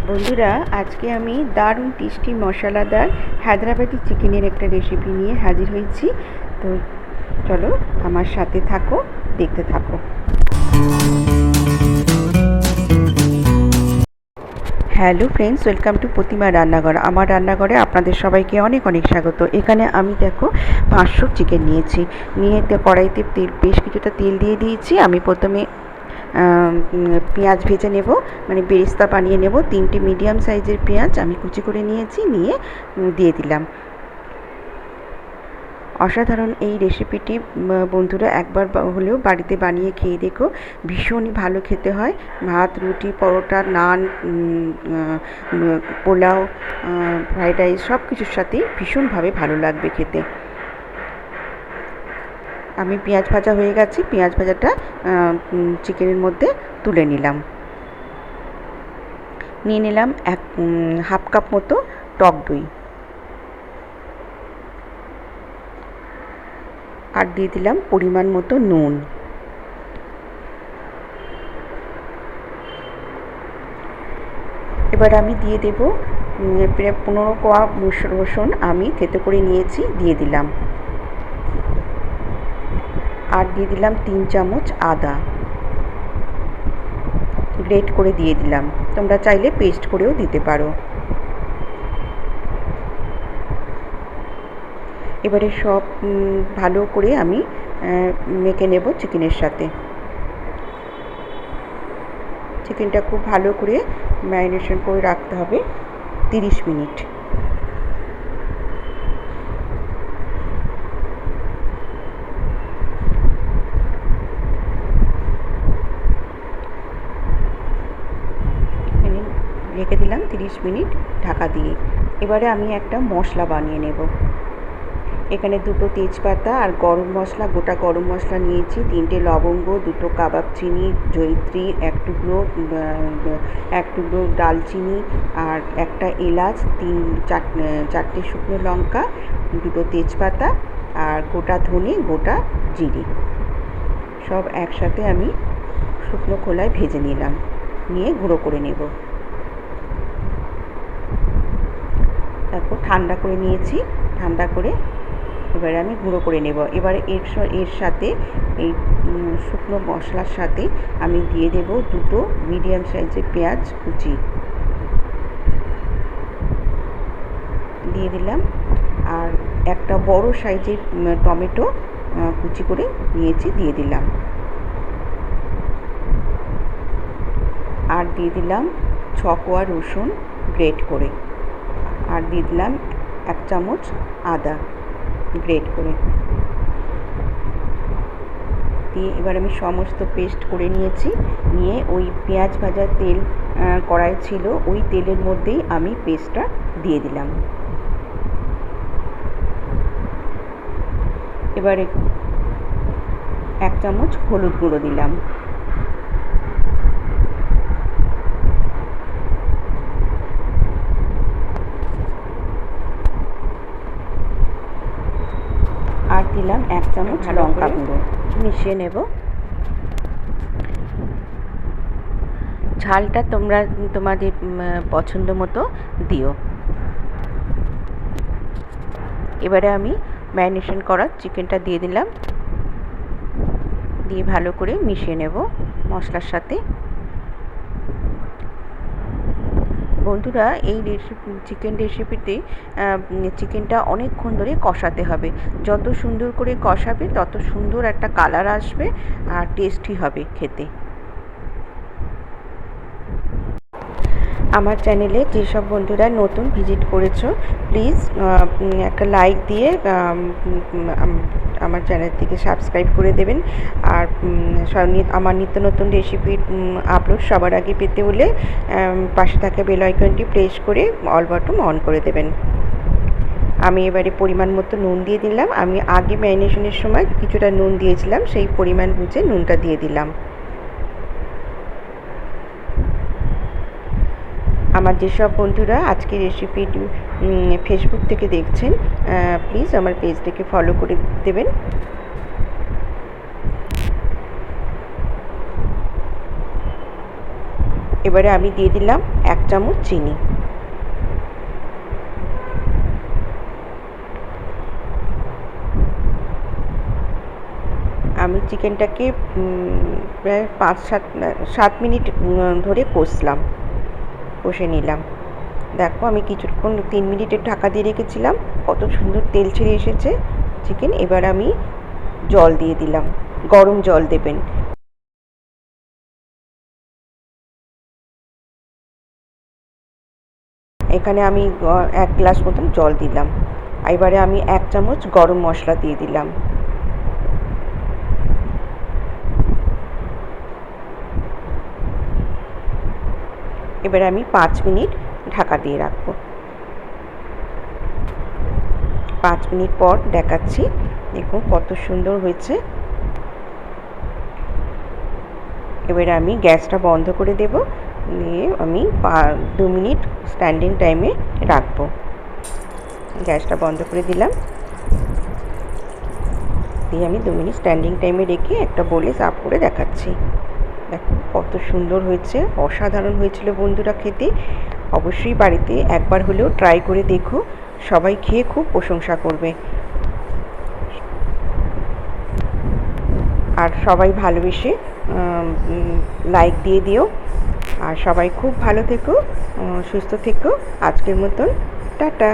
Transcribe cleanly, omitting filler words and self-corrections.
বন্ধুরা, আজকে আমি দারুণ টেস্টি মশলাদার হায়দ্রাবাদি চিকেনের একটা রেসিপি নিয়ে হাজির হয়েছি। তো চলো আমার সাথে থাকো, দেখতে থাকো। হ্যালো ফ্রেন্ডস, ওয়েলকাম টু প্রতিমা রান্নাঘর। আমার রান্নাঘরে আপনাদের সবাইকে অনেক অনেক স্বাগত। এখানে আমি দেখো 500 চিকেন নিয়েছি। নিয়ে কড়াইতে বেশ কিছুটা তেল দিয়ে দিয়েছি। আমি প্রথমে পেঁয়াজ ভেজে নেব, মানে বেরেস্তা বানিয়ে নেব। 3টে মিডিয়াম সাইজের পেঁয়াজ আমি কুচি করে নিয়েছি, নিয়ে দিয়ে দিলাম। অসাধারণ এই রেসিপিটি বন্ধুরা একবার হলেও বাড়িতে বানিয়ে খেয়ে দেখো, ভীষণই ভালো খেতে হয়। ভাত, রুটি, পরোটা, নান, পোলাও, ফ্রাইড রাইস সব কিছুর সাথেই ভীষণভাবে ভালো লাগবে খেতে। আমি পেঁয়াজ ভাজা হয়ে গেছি, পেঁয়াজ ভাজাটা চিকেনের মধ্যে তুলে নিলাম। নিয়ে নিলাম হাফ কাপ মতো টক দই, আর দিয়ে দিলাম পরিমাণ মতো নুন। এবার আমি দিয়ে দেব প্রায় 15 কোয়া রসুন আমি থেতো করে নিয়েছি, দিয়ে দিলাম। আর দিয়ে দিলাম 3 চামচ আদা গ্রেট করে দিয়ে দিলাম। তোমরা চাইলে পেস্ট করেও দিতে পারো। এবারে সব ভালো করে আমি মেখে নেব চিকেনের সাথে। চিকেনটা খুব ভালো করে ম্যারিনেশন করে রাখতে হবে 30 মিনিট। রেখে দিলাম 30 মিনিট ঢাকা দিয়ে। এবারে আমি একটা মশলা বানিয়ে নেব। এখানে 2টো তেজপাতা আর গরম মশলা, গোটা গরম মশলা নিয়েছি, 3টে লবঙ্গ, 2টো কাবাব চিনি, জয়িত্রী, এক টুকরো ডালচিনি, আর একটা এলাচ, 4টে শুকনো লঙ্কা, 2টো তেজপাতা, আর গোটা ধনে, গোটা জিরে, সব একসাথে আমি শুকনো খোলায় ভেজে নিলাম, নিয়ে গুঁড়ো করে নেব। তারপর ঠান্ডা করে নিয়েছি, ঠান্ডা করে এবারে আমি গুঁড়ো করে নেব। এবারে এর সাথে এই শুকনো মশলার সাথে আমি দিয়ে দেব 2টো মিডিয়াম সাইজের পেঁয়াজ কুচি দিয়ে দিলাম, আর একটা বড় সাইজের টমেটো কুচি করে নিয়েছি, দিয়ে দিলাম। আর দিয়ে দিলাম 6 কোয়া রসুন গ্রেট করে, আর দিয়ে দিলাম 1 চামচ আদা গ্রেট করে দিয়ে এবার আমি সমস্ত পেস্ট করে নিয়েছি। নিয়ে ওই পেঁয়াজ ভাজার তেল কড়াই ছিল, ওই তেলের মধ্যেই আমি পেস্টটা দিয়ে দিলাম। এবারে 1 চামচ হলুদ গুঁড়ো দিলাম, আর দিলাম 1 চামচ লঙ্কা গুঁড়ো। মিশিয়ে নেব। ঝালটা তোমরা তোমাদের পছন্দ মতো দিও। এবারে আমি ম্যারিনেশন করা চিকেনটা দিয়ে দিলাম, দিয়ে ভালো করে মিশিয়ে নেব মশলার সাথে। বন্ধুরা, এই চিকেন রেসিপিতে চিকেনটা অনেকক্ষণ ধরে কষাতে হবে। যত সুন্দর করে কষাবে তত সুন্দর একটা কালার আসবে আর টেস্টি হবে খেতে। আমার চ্যানেলে যেসব বন্ধুরা নতুন ভিজিট করেছো, প্লিজ একটা লাইক দিয়ে আমার চ্যানেলটিকে সাবস্ক্রাইব করে দেবেন। আর আমার নিত্য নতুন রেসিপির আপলোড সবার আগে পেতে হলে পাশে থাকা বেল আইকনটি প্রেস করে অল বাটন অন করে দেবেন। আমি এবারে পরিমাণ মতো নুন দিয়ে দিলাম। আমি আগে ম্যারিনেশনের সময় কিছুটা নুন দিয়েছিলাম, সেই পরিমাণ বুঝে নুনটা দিয়ে দিলাম। আমার যেসব বন্ধুরা আজকে রেসিপি ফেসবুক থেকে দেখছেন, প্লিজ আমার পেজটিকে ফলো করে দেবেন। এবারে আমি দিয়ে দিলাম 1 চামচ চিনি। আমি চিকেনটাকে প্রায় 5-7 মিনিট ধরে কষে নিলাম। দেখো আমি কিছুক্ষণ 3 মিনিটের ঢাকা দিয়ে রেখেছিলাম, কত সুন্দর তেল ছেড়ে এসেছে চিকেন। এবার আমি জল দিয়ে দিলাম, গরম জল দেবেন। এখানে আমি 1 গ্লাস মতন জল দিলাম। এবারে আমি 1 চামচ গরম মশলা দিয়ে দিলাম। এবারে আমি 5 মিনিট ঢাকা দিয়ে রাখবো। 5 মিনিট পর দেখাচ্ছি, দেখুন কত সুন্দর হয়েছে। এবারে আমি গ্যাসটা বন্ধ করে দেব, দিয়ে আমি 2 মিনিট স্ট্যান্ডিং টাইমে রাখবো। গ্যাসটা বন্ধ করে দিলাম, দিয়ে আমি 2 মিনিট স্ট্যান্ডিং টাইমে রেখে একটা বোলে সার্ভ করে দেখাচ্ছি। দেখো কত সুন্দর হয়েছে, অসাধারণ হয়েছিল বন্ধুরা খেতে। অবশ্যই বাড়িতে একবার হলেও ট্রাই করে দেখো, সবাই খেয়ে খুব প্রশংসা করবে। আর সবাই ভালোবেসে লাইক দিয়ে দিও। আর সবাই খুব ভালো থেকো, সুস্থ থেকো। আজকের মতন টাটা।